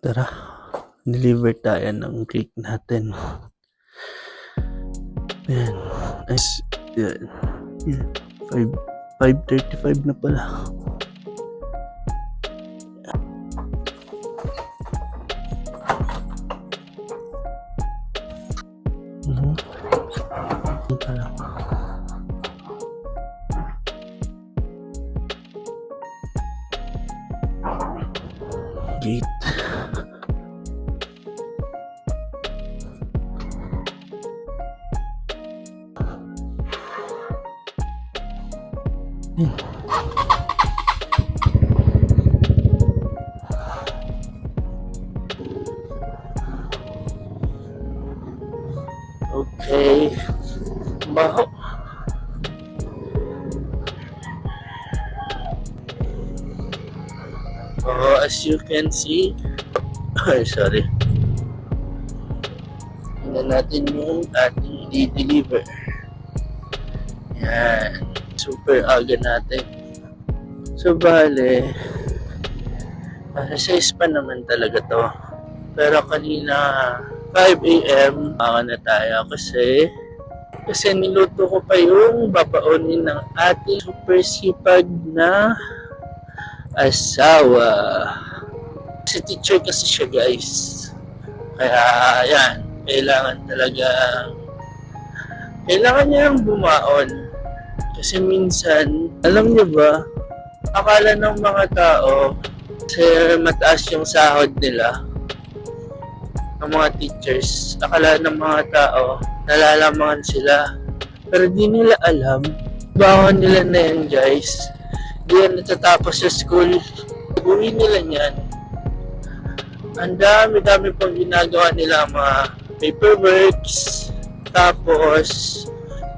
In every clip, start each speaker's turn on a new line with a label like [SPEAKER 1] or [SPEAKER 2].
[SPEAKER 1] Tara, deliver tayo ng cake natin. Ayan. Yan. Yan. 5:35 na pala. Gate. Okay. Baho. As you can see, sorry. Tingnan natin yung ating i-deliver. Yan. Super aga natin. So, bale, sa pa naman talaga to. Pero kanina, 5 AM, na tayo kasi niluto ko pa yung babaonin ng ating super sipag na asawa. Si teacher kasi siya, guys. Kaya, yan. Kailangan niyang bumaon. Kasi minsan, alam niyo ba, akala ng mga tao, kasi mataas yung sahod nila, ng mga teachers, akala ng mga tao, nalalamangan sila. Pero di nila alam, baon nila na yan, guys. Di yan natatapos sa school. Uwi nila yan. Ang dami pang ginagawa nila, mga paperworks, tapos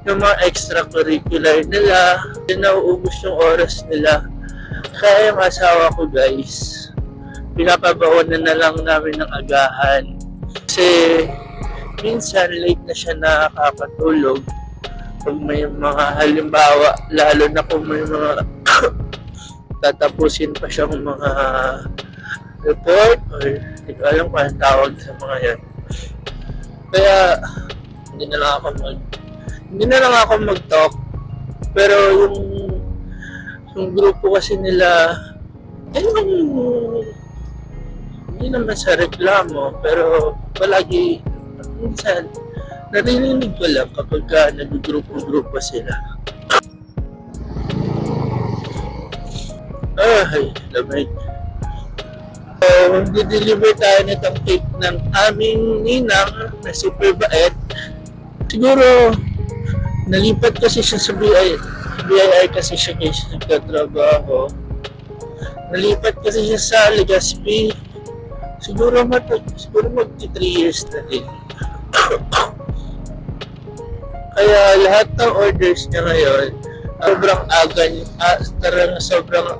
[SPEAKER 1] yung mga extracurricular nila, yung nauubos yung oras nila. Kaya yung asawa ko, guys, pinapabaonan na lang namin ng agahan. Kasi minsan late na siya nakakatulog. Kung may mga halimbawa, lalo na kung may mga tatapusin pa siyang mga report or hindi ko alam kung anong tawag sa mga yan. Kaya hindi na lang ako mag-talk. Pero yung grupo kasi nila, hindi naman sa reklamo, pero palagi minsan narinig ko lang kapag nag-grupo sila. Ay, lamig. So, di-deliver tayo nitong cake ng aming ninang na super bait. Siguro, nalipat kasi siya sa BII kasi siya nagtatrabaho. Nalipat kasi siya sa Legazpi. Siguro magti 3 years na din. Kaya lahat ng orders niya ngayon, sobrang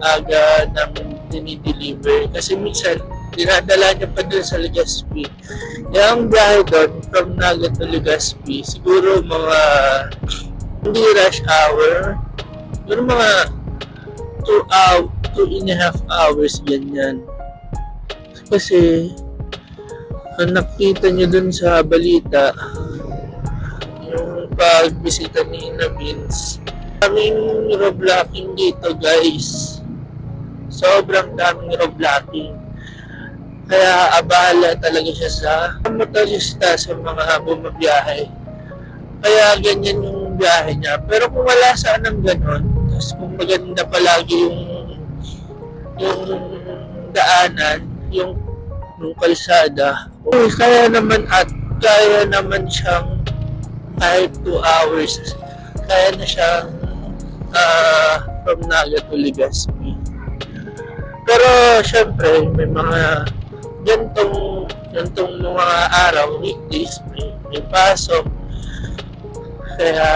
[SPEAKER 1] aga namin dinideliver. Kasi minsan, dinadala niya pa doon sa Legazpi. Yung biyahe doon, from Naga to Legazpi, siguro mga hindi rush hour, siguro mga 2.5 hours, ganyan. Kasi, ang nakita niyo dun sa balita, yung pagbisita ni Ina Vince, daming roblocking dito, guys. Sobrang daming roblocking. Kaya abala talaga siya sa motorista, sa mga bumabiyahe. Kaya ganyan yung biyahe niya. Pero kung wala sanang ganon, tapos kung maganda palagi yung daanan, yung kalsada, kaya naman siyang kahit 2 hours, kaya na siyang from Naga to Legazpi. Pero syempre may mga gantong mga araw, weekdays, may pasok, kaya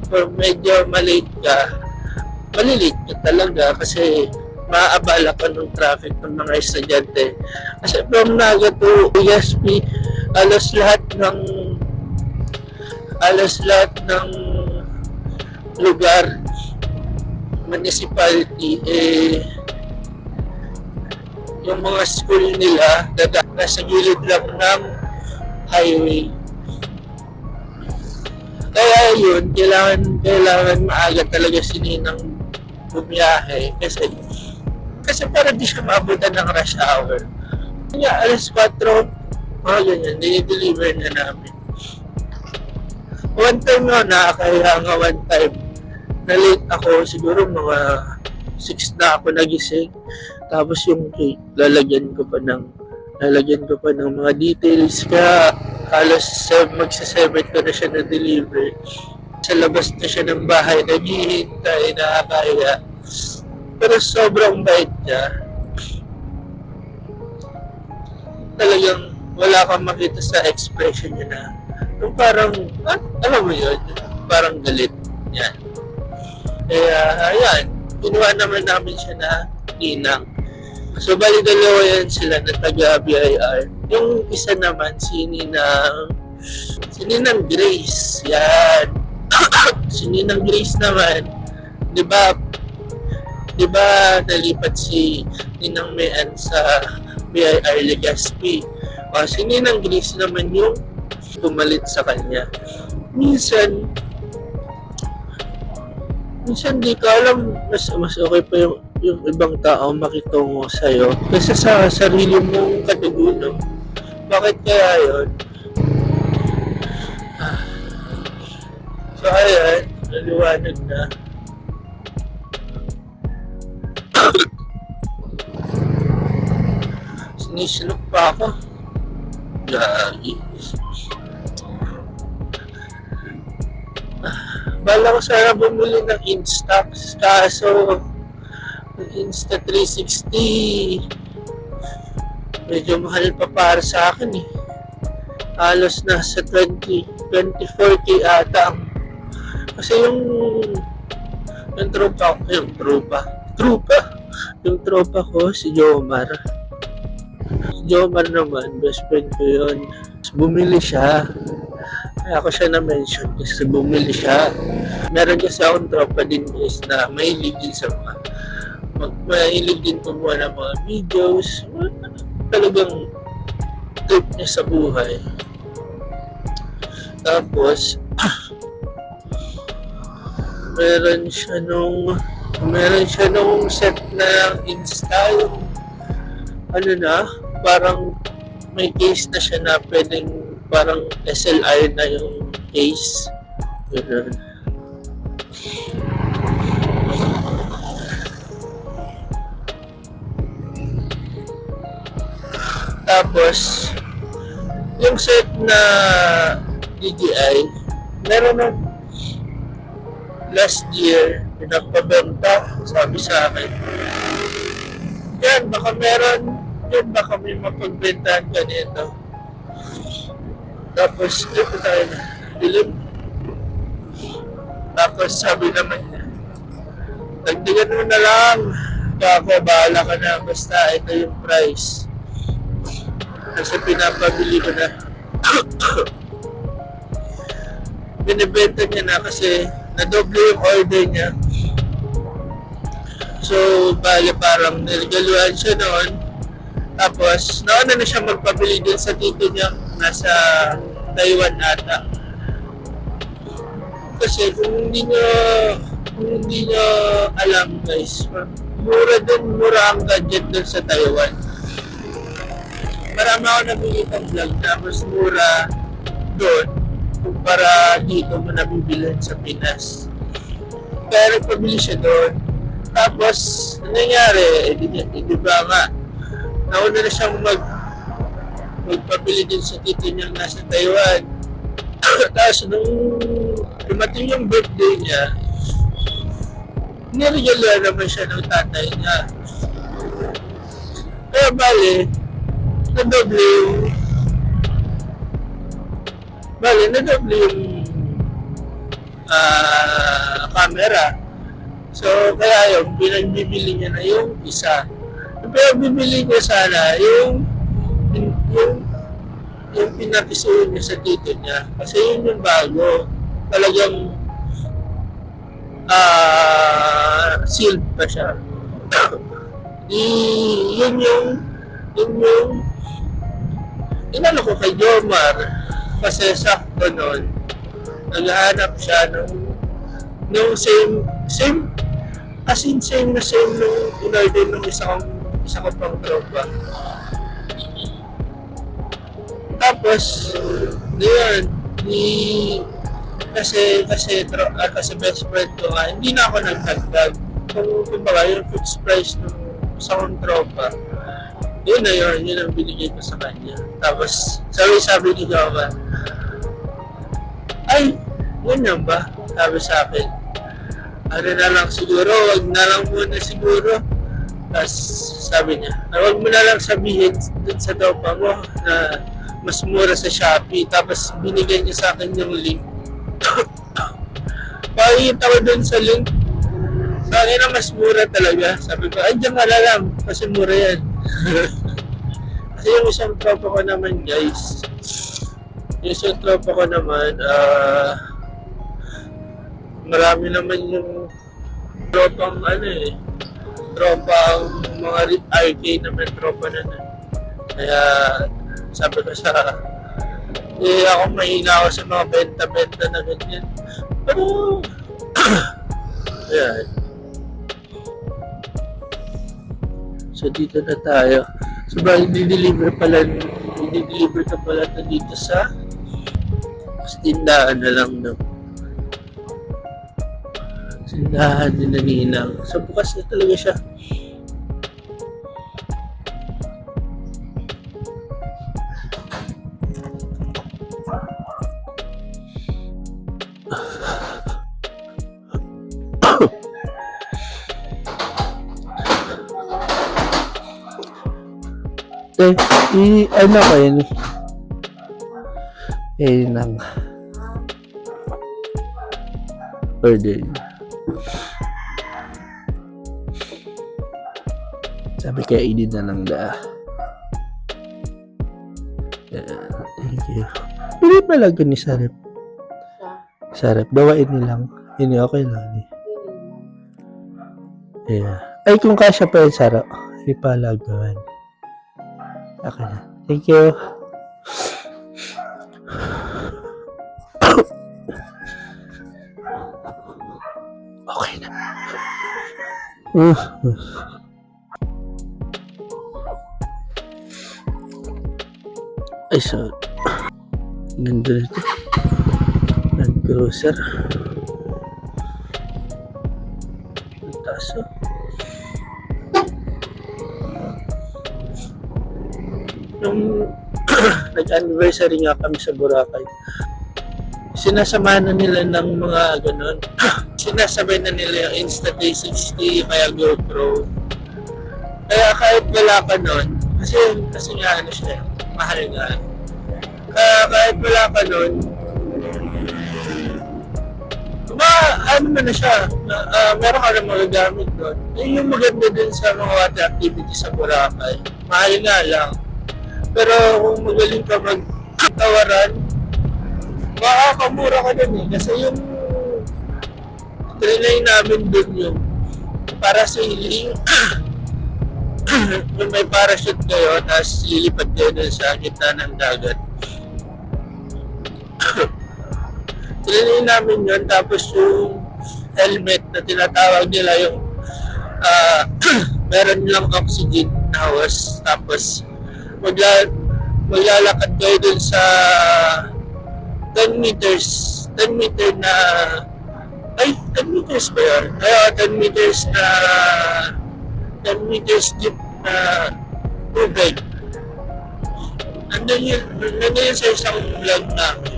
[SPEAKER 1] kung medyo malilate ka talaga kasi maabala ka ng traffic ng mga estudyante. Kasi from Naga to Legazpi, alos lahat ng lugar, municipality, yung mga school nila, nasa gilid lang ng highway. Kaya yun, kailangan maaga talaga si Ninang bumiyahe kasi para di siya maabutan ng rush hour. Kaya alas 4, mga ganyan, dinideliver na namin. One time nga, nakakaya nga one time, na late ako, siguro mga 6 na ako nagising. Tapos yung cake, lalagyan ko pa ng mga details, kaya halos magsa-7 ko na siya na-deliver. Sa labas na siya ng bahay, naghihintay, nakakaya. Pero sobrang bait niya. Talagang wala kang makita sa expression niya na yung parang, alam mo yun, parang galit. Yan. Kaya, ayan, kinuha naman namin siya na Ninang. So, bali dalawa yan sila na taga-BIR. Yung isa naman, si Ninang Grace. Yan. Si Ninang Grace naman, di ba nalipat si Ninang Mayan sa BIR Legazpi. Si Ninang Grace naman yung pumalit sa kanya. Minsan di ka alam, mas okay pa yung ibang tao makitungo sa'yo kaysa sa sarili mong katugunan. Bakit kaya yun? So ayan, naliwanag na. Sinisinok pa ako. Gagi. Bala ko sana bumili ng Instax, kaso yung Insta360 medyo mahal pa para sa akin eh. Halos nasa 24k ata kasi yung tropa ko si Jomar naman, best friend ko yun. Bumili siya. Kaya ako siya na-mention kasi bumili siya. Meron kasi akong tropa din guys na mahilig din sa mahilig din gumawa ng mga videos. Talagang trip niya sa buhay. Tapos, meron siya nung set na install. Parang may case na siya na pwedeng parang SLR na yung case. Ganun. Tapos, yung set na DJI, meron na last year, pinagpabenta, sabi sa akin. Yan, baka may mapagbentahan ka nito. Tapos, ito tayo na, dilim. Tapos, sabi naman niya, dagdagan mo na lang. Ako, bahala ka na. Basta, ito yung price. Kasi pinapabili ko na. Binibenta niya na kasi nadoble yung order niya. So, bali parang niligaluhan siya noon. Tapos, nauna na siya magpabili din sa tito niya. Nasa Taiwan ata. Kasi kung hindi nyo alam guys, mura ang gadget doon sa Taiwan. Marami ako nabigitang vlog na mas mura doon kumpara dito mo nabibilhan sa Pinas. Kaya nagpabili siya doon. Tapos, nangyari, di ba nga, nauna na siyang magpabili din sa tito niyang nasa Taiwan. Tapos nung dumating yung birthday niya, niregaluhan naman siya ng tatay niya. Kaya bali, nadoble yung camera. So, kaya yung pinagbibili niya na yung isa. Pero bibili niya sana yung pinapisuin niya sa tito niya. Kasi yun yung bago. Talagang sealed pa siya. Yun yung inano ko kay Jomar kasi sakto nun naghahanap siya nung same as in same na same nung in-order nung isa ko pang tropa. Tapos yun kasi best friend ko nga hindi na ako nagdagdag kung baga yung fixed price ng isa kong tropa. Yun ang binigay ko sa kanya. Tapos, sabi ni Joma, ay, ganyan ba? Sabi sa akin, ano na lang siguro, wag na lang muna siguro. Tapos, sabi niya, wag mo na lang sabihin dun sa tropa mo na mas mura sa Shopee. Tapos, binigay niya sa akin yung link. Pakikita ko dun sa link. Sa akin na mas mura talaga. Sabi ko, ay, diyan ka na lang. Kasi mura yan. Kasi yung isang tropa ko naman guys, marami naman yung tropang tropang mga arcade naman tropa na nun. Kaya sabi ko ako mahina ako sa mga benta-benta na ganyan. Pero ayan. So dito na tayo. So i-deliver ka pala ito dito sa tindahan na lang no. Tindahan din na Ninang. So bukas na talaga siya. Ano ko yun? Nang order. Sabi kaya idin na lang da. Thank you. Hindi pala ni Sarep. Sarep, dawain nilang. Ini okay lang ni. Yeah. Ay kung kasya pa yun Sarep, ipalagawan. Okay na. Thank you. Okay na. Ay, so ganda nito. Nag-grocer. Taso. Nung nag-anniversary nga kami sa Boracay, sinasamahan na nila ng mga ganon. Sinasabay na nila yung Insta360 kaya GoPro. Kaya kahit wala ka nun, kasi nga siya, mahal nga. Kaya kahit wala ka nun, ano na siya, meron ka na magagamit nun. Yun yung maganda din sa mga water activity sa Boracay. Mahal nga lang. Pero kung magaling ka magtawaran, makakamura ka din eh. Kasi yung trinay namin dun yung para sa hiling, yung may parachute kayo, tapos lilipad kayo dun sa gitna ng dagat. Trinay namin yun, tapos yung helmet na tinatawag nila yung meron lang oxygen na hawas, tapos maglalakad kayo dun sa 10 meters na 10 meters ba yun? 10 meters deep na tubig. Nandun yun sa isang vlog namin.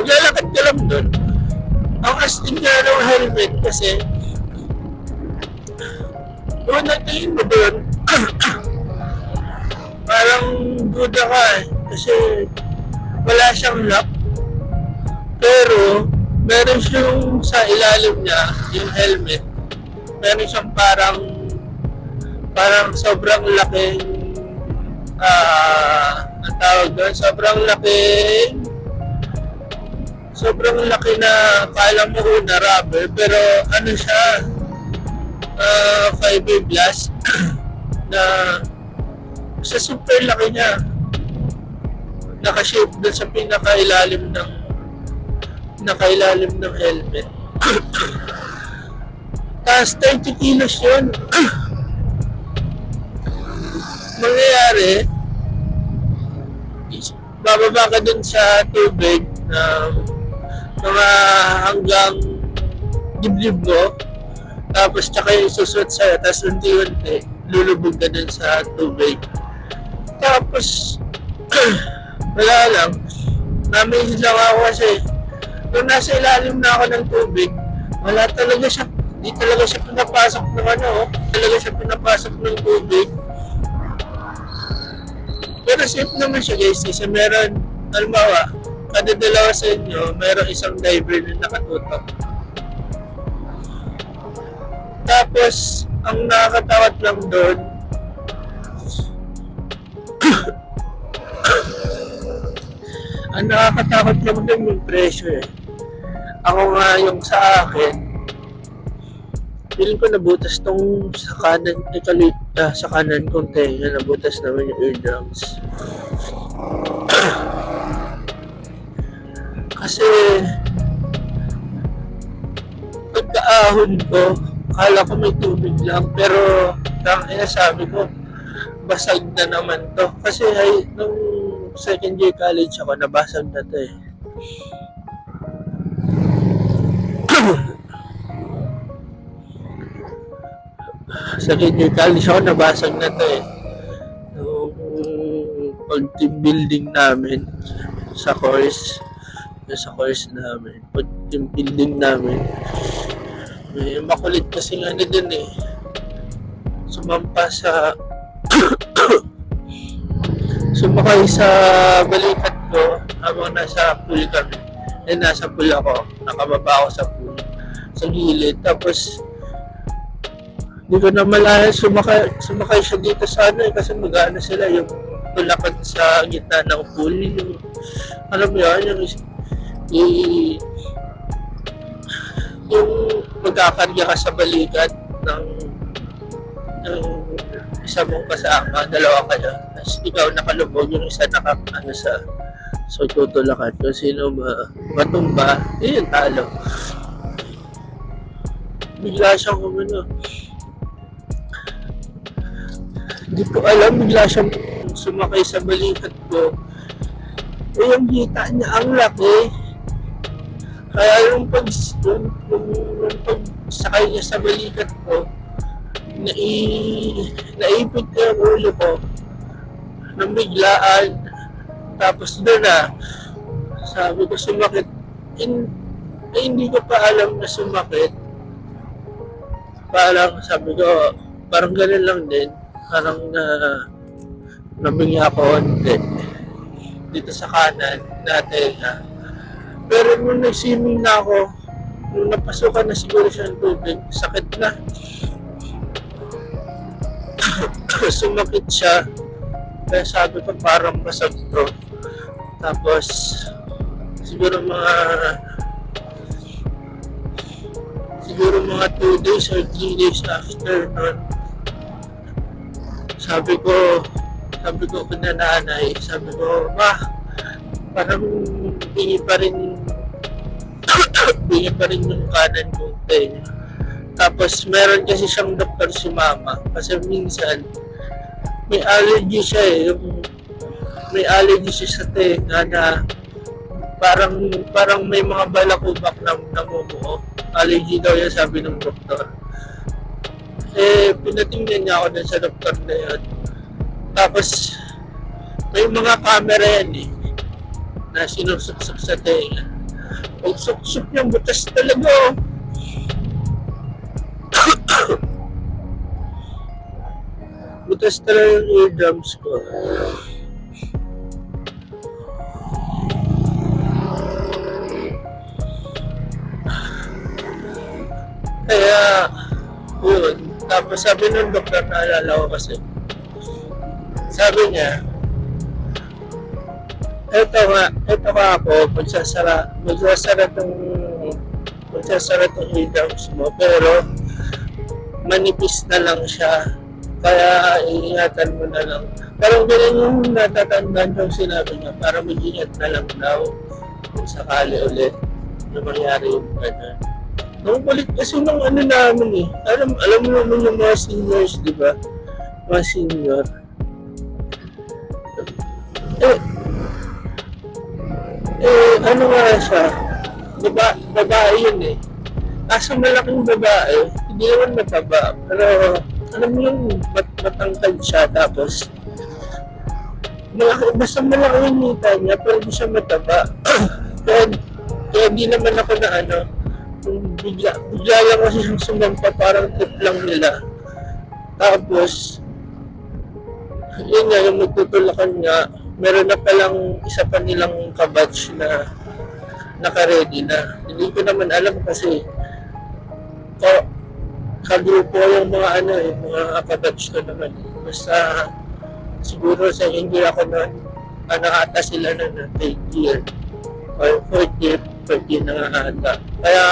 [SPEAKER 1] Maglalakad ka lang dun. Ang astig nga ng helmet kasi doon natin mo doon parang duda ka eh. Kasi wala siyang lock. Pero meron siyang sa ilalim niya, yung helmet. Meron siyang parang sobrang laking ang tawag doon, sobrang laki na kala mo na rubber, pero ano siya, fiberglass. na sa super laki niya, nakashape doon sa pinakailalim ng helmet. Tapos 30 kilos yun. Mangyayari, bababa ka dun sa tubig na mga hanggang dibdib mo, tapos tsaka yung susot sa'yo, tapos unti-unti lulubog ka dun sa tubig. Tapos wala lang, na-amaze lang ako kasi nung nasa ilalim na ako ng tubig, wala talaga siya, di talaga siya pinapasok ng talaga siya pinapasok ng tubig. Pero safe naman siya guys, kasi meron, halimbawa, kada dalawa sa inyo, meron isang diver na nakatutok. Tapos, ang nakakatawat lang doon, ang nakakatakot lang doon yung pressure eh. Ako nga yung sa akin, feeling ko nabutas tong sa kanan, sa kanan kong tenga, nabutas naman yung eardrums. Kasi, pagkaahon ko, akala ko may tubig lang, pero sabi ko, basag na naman to. Kasi nung second year college ako, nabasag na to eh. Second year college ako, nabasag na to eh. Nung pag-team building namin sa course namin, pag-team building namin, may makulit kasi nga na dun eh. Sumampa sa sumakay sa balikat ko habang nasa pool kami. Nasa pool ako, nakababa ako sa pool, sa gilid. Tapos hindi ko na malaya, sumakay siya dito sa kasi mag-ano sila, yung tulakad sa gitna ng pool, yung alam mo yan, yung magkakarga ka sa balikat ng isa mong kasama, dalawa kayo, tapos ikaw nakalubog, yung isa so tutulakan kung sino matumba, yun talo. Bigla siyang hindi ko alam, bigla siyang sumakay sa balikat ko. Yung hita niya ang laki. Kaya yung pagsakay niya sa balikat ko, naipit niya yung ulo ko ng biglaan. Tapos doon sabi ko sumakit. Hindi ko pa alam na sumakit. Parang sabi ko, parang ganun lang din. Parang nabingi ako dito sa kanan natin pero nung nag-swimming na ako, nung napasukan na siguro siya ng tubig, sakit na. Sumakit siya, kaya sabi ko parang basag to. Tapos siguro mga 2 days or 3 days after nun, sabi ko kina nanay, sabi ko, parang bingi pa rin yung kanan kong tenga. Tapos meron kasi siyang doktor si mama, kasi minsan may allergy siya may allergy siya sa tenga na parang may mga balakubak na namumuo. Allergy daw yan, sabi ng doktor. Pinatingnan niya ako dun sa doktor na yun. Tapos may mga camera yan na sinusuksok sa tenga. Pag suksok niyang butas talaga butas talaga yung eardrums ko. Kaya yun. Tapos sabi ng doktor, naalala ko kasi, sabi niya, eto ka ako, magsasara tong eardrums mo, pero manipis na lang siya. Kaya iingatan mo na lang. Parang ganun yung natatandaan yung sinabi niya, para mag-ingat na lang daw kung sakali ulit na mangyari yung gano'n. Nung kulit kasi nung ano namin eh. Alam mo naman yung mga seniors, di ba? Mga senior. Eh, ano nga siya? Babae yun eh. Kaso malaking babae, hindi naman mataba. Pero alam mo yung matangkad siya, tapos basta malaki yung nita niya, pero hindi siya mataba. kaya hindi naman ako na ano, bigla lang kasi yung sumampa, parang tip lang nila. Tapos, yun nga, yung magtutulakan nga, meron na palang isa pa nilang kabatch na naka-ready na. Hindi ko naman alam kasi kagrupo yung mga ano eh, mga kabatch ko naman. Basta siguro sa hindi ako na ata sila na 8th year or 4th year na nga ata. Kaya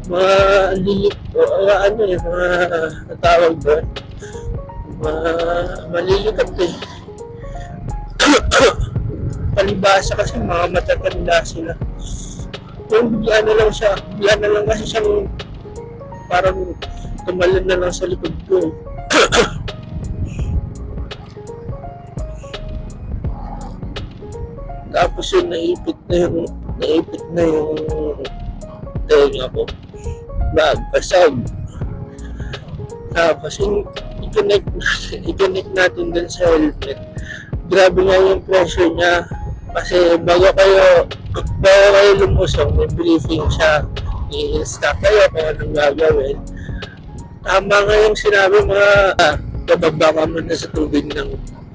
[SPEAKER 1] mga ano eh, mga natawag doon, malilikat eh. Palibasa kasi mga matatanda sila. Yung bigla na lang kasi siyang parang tumalon na lang sa likod ko. Tapos yun, naipit na yung tenga ko. Basag. Tapos yung i-connect natin dun sa helmet. Grabe nga yung pressure niya. Kasi bago kayo lumusong, may briefing siya. I-stop kayo kung anong gagawin. Tama nga yung sinabi, bababa ka muna sa tubig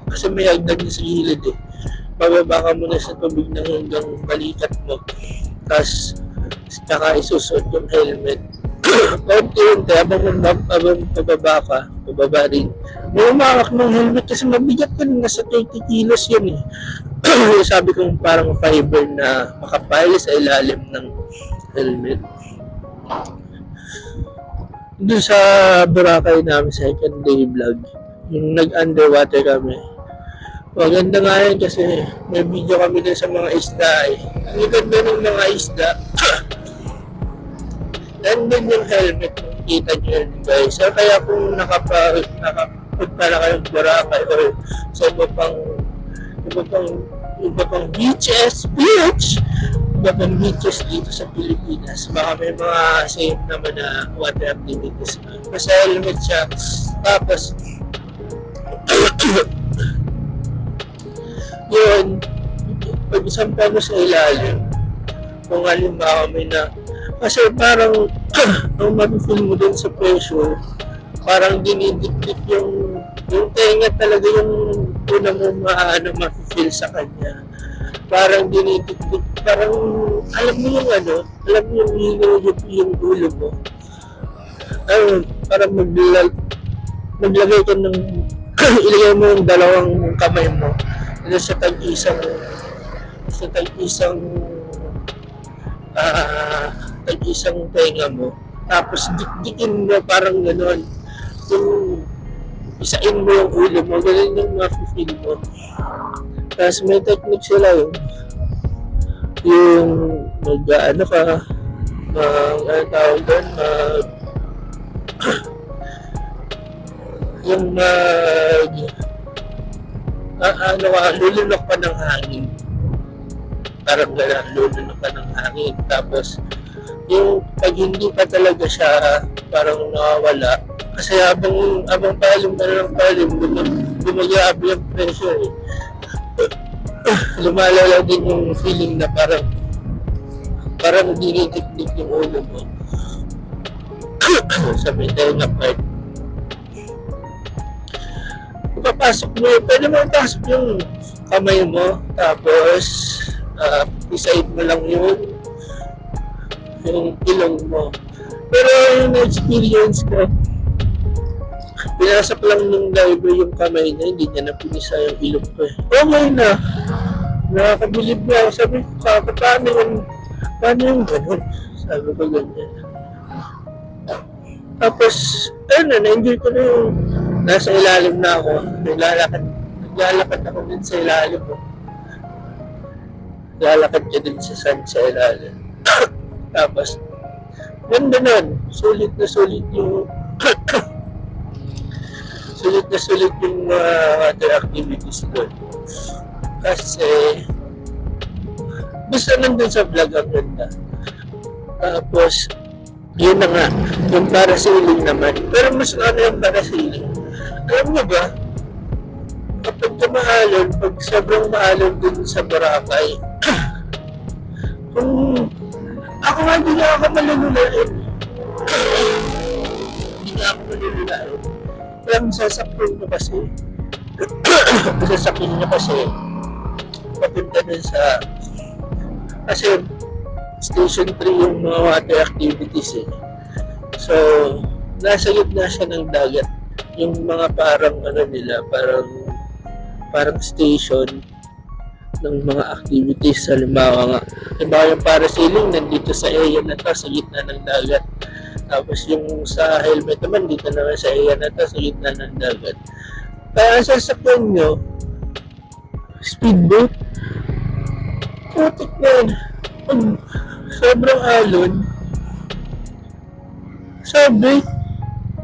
[SPEAKER 1] kasi may hagdan niya sa gilid eh. Bababa ka muna sa tubig ng hanggang balikat mo. Tapos, saka isusuot yung helmet. Konti-unti, habang pababa rin. May umakak ng helmet kasi mabigat yun, nasa 30 kilos yun eh. Sabi kong parang fiber na makapal sa ilalim ng helmet. Doon sa Boracay namin, second day vlog, yung nag-underwater kami. Maganda nga yan kasi may video kami din sa mga isda eh. Ang ganda ng mga isda. Nandun yung helmet, kita nyo yun guys. So, kaya kung nakapunta na kayong Boracay or sa iba pang beaches dito sa Pilipinas, baka may mga safe naman na water activities. Basta helmet siya. Tapos, yun, pag isampa mo sa ilalim, kung halimbawa may kasi parang ang mapifeel mo din sa pressure, parang dinidikdik yung tenga talaga yung una mo mapifeel sa kanya. Parang dinidikdik, parang alam mo yung hinihigit yung ulo mo. Parang maglagay ka ng ilagay mo yung dalawang kamay mo sa tag-isang tenga mo, tapos dikdikin mo parang gano'n, yung isain mo yung ulo mo, gano'n yung ma-feel mo. Tapos may technique sila yung mag-ano ka, tawag doon, yung lulunok pa ng hangin. Parang gano'n, lulunok pa ng hangin. Tapos, yung pag hindi pa talaga siya parang nakawala, kasi habang palim gumagrabe yung pressure eh. Lumalala din yung feeling na parang dinitikdik yung ulo mo sa may tenga part. Papasok mo, pwede mo ipasok yung kamay mo, tapos iside mo lang yung ilong mo. Pero yung na-experience ko, pinasok lang ng diver yung kamay niya, hindi niya napinisa yung ilong ko eh. Okay na, nakakabilib na ako. Sabi ko, paano yung ganun? Sabi ko ganyan. Tapos, na-enjoy ko na yung nasa ilalim na ako. Naglalakad ako din sa ilalim mo. Lalakad ka din sa sand sa ilalim. Tapos, ganda nun. Sulit na sulit yung other activities doon. Kasi, basta nandun sa vlog ang ganda. Tapos, yun na nga, yung parasailing naman. Pero mas ano yung parasailing? Alam mo ba, kapag maalon, pag sobrang maalon dun sa Boracay, kung ako nga hindi na ako malululain. Hindi na ako malululain. Pero sasakyan nyo kasi, papunta dun sa, kasi Station 3 yung mga water activities eh. So, nasa gitna siya ng dagat. Yung mga parang ano nila, parang station ng mga activities. Halimbawa nga, yung parasailing nandito sa area na to, sa gitna ng dagat. Tapos yung sa helmet naman, dito naman sa area na to, sa gitna ng dagat. Kaya ang sasakyan nyo, speedboat, putik na yun. Pag sobrang alon, sabi,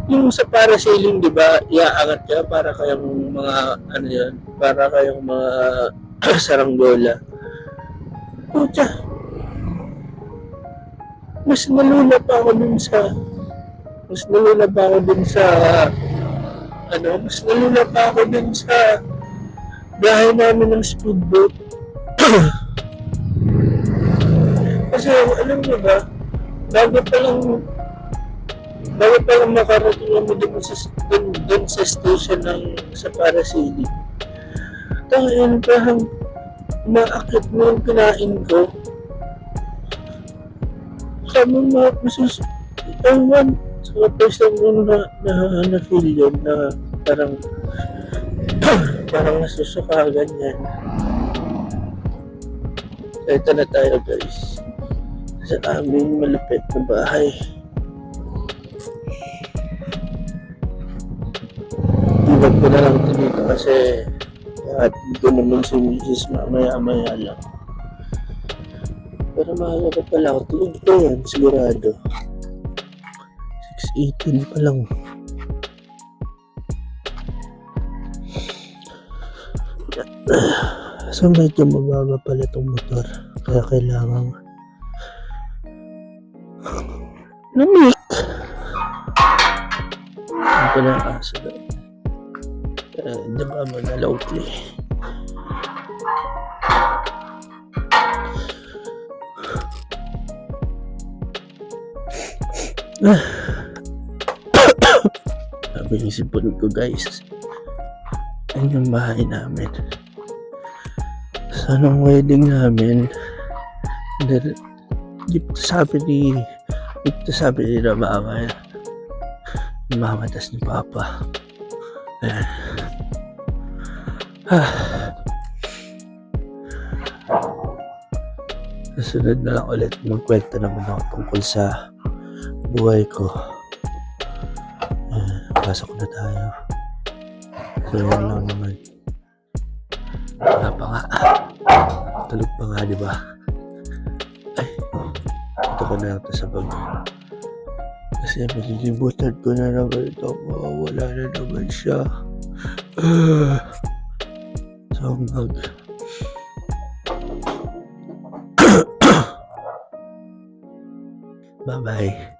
[SPEAKER 1] yung sa parasailing, di ba, iaangat ka para kayong mga, ano yun, para kayong mga saranggola. Pucha, mas nalula pa ako dun sa bahay namin ng speedboat. Kasi alam mo ba, bago pa lang makarating kami dun sa station sa parasailing. Tangin, parang umaakit mo yung kinain ko. Sabi mo, ewan, sa first time ko na feel yun na parang nasusuka ganyan. So, ito na tayo guys. Sa aming malupit na bahay. Iwag ko na lang ito dito kasi at dito naman si Mrs. mamaya lang. Pero mahalo pa pala ako. Tulog ko yan, sigurado. 6:18 pa lang. So medyo mababa pala itong motor. Kaya kailangan lamig. Ano pa lang aso doon? Diba manalawli? Sabi yung sipon ko guys. Yan yung bahay namin. Sa nung wedding namin, dito sabi ni mama tas ni papa. Ayan. Susunod na lang ulit magkwento naman ako tungkol sa buhay ko. Pasok na tayo. So yun lang naman. Wala pa nga. Tulog pa nga, diba? Ay, ito ko na lang ito sa bag. Kasi malilimutan ko na naman ito. Wala na naman siya. So bye-bye.